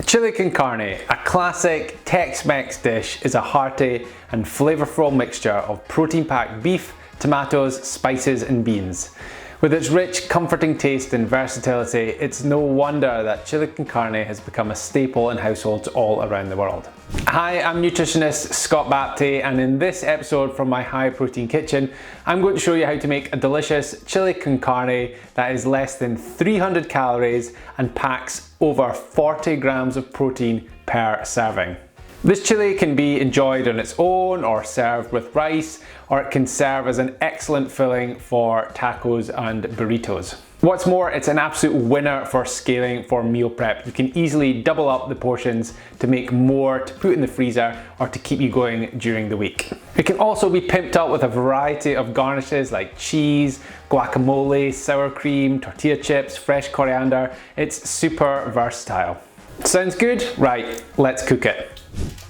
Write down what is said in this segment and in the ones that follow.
Chilli con carne, a classic Tex-Mex dish, is a hearty and flavorful mixture of protein-packed beef, tomatoes, spices and beans. With its rich, comforting taste and versatility, it's no wonder that chili con carne has become a staple in households all around the world. Hi, I'm nutritionist Scott Bapty, and in this episode from my high protein kitchen, I'm going to show you how to make a delicious chili con carne that is less than 300 calories and packs over 40 grams of protein per serving. This chili can be enjoyed on its own or served with rice, or it can serve as an excellent filling for tacos and burritos. What's more, it's an absolute winner for scaling for meal prep. You can easily double up the portions to make more to put in the freezer or to keep you going during the week. It can also be pimped up with a variety of garnishes like cheese, guacamole, sour cream, tortilla chips, fresh coriander. It's super versatile. Sounds good? Right, let's cook it.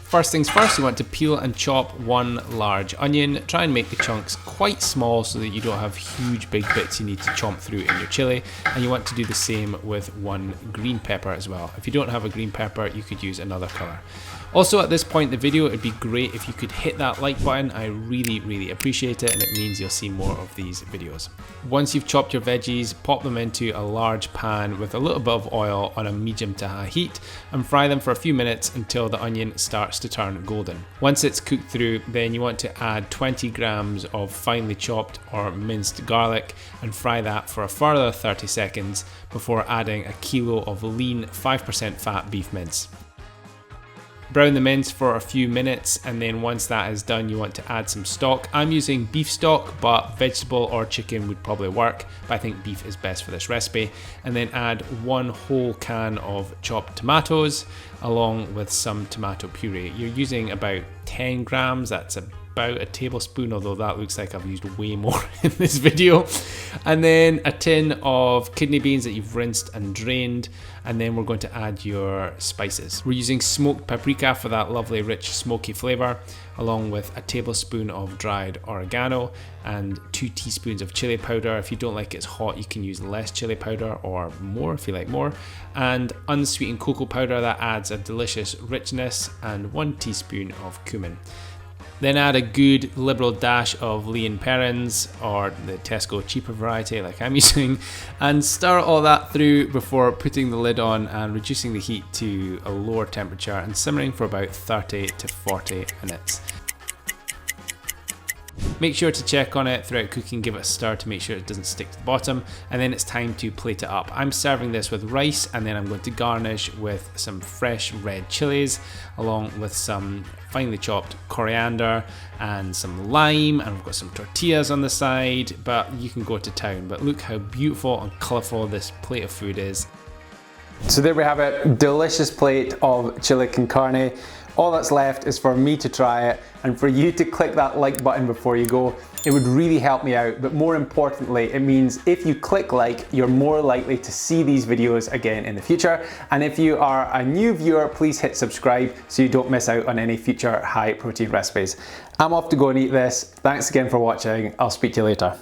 First things first, you want to peel and chop one large onion. Try and make the chunks quite small so that you don't have huge big bits you need to chomp through in your chili. And you want to do the same with one green pepper as well. If you don't have a green pepper, you could use another color. Also, at this point in the video, it'd be great if you could hit that like button. I really appreciate it, and it means you'll see more of these videos. Once you've chopped your veggies, pop them into a large pan with a little bit of oil on a medium to high heat and fry them for a few minutes until the onion starts to turn golden. Once it's cooked through, then you want to add 20 grams of finely chopped or minced garlic and fry that for a further 30 seconds before adding a kilo of lean 5% fat beef mince. Brown the mince for a few minutes, and then once that is done, you want to add some stock. I'm using beef stock, but vegetable or chicken would probably work, but I think beef is best for this recipe. And then add one whole can of chopped tomatoes along with some tomato puree. You're using about 10 grams, that's about a tablespoon, although that looks like I've used way more in this video. And then a tin of kidney beans that you've rinsed and drained, and then we're going to add your spices. We're using smoked paprika for that lovely rich smoky flavor, along with a tablespoon of dried oregano and 2 teaspoons of chili powder. If you don't like it as hot, you can use less chili powder or more if you like more, and unsweetened cocoa powder that adds a delicious richness, and 1 teaspoon of cumin. Then add a good liberal dash of lean parens, or the Tesco cheaper variety like I'm using, and stir all that through before putting the lid on and reducing the heat to a lower temperature and simmering for about 30 to 40 minutes. Make sure to check on it throughout cooking, give it a stir to make sure it doesn't stick to the bottom, and then it's time to plate it up. I'm serving this with rice, and then I'm going to garnish with some fresh red chilies, along with some finely chopped coriander and some lime, and we've got some tortillas on the side, but you can go to town. But look how beautiful and colourful this plate of food is. So there we have it, delicious plate of chili con carne. All that's left is for me to try it and for you to click that like button before you go. It would really help me out, but more importantly, it means if you click like, you're more likely to see these videos again in the future. And if you are a new viewer, please hit subscribe so you don't miss out on any future high protein recipes. I'm off to go and eat this. Thanks again for watching. I'll speak to you later.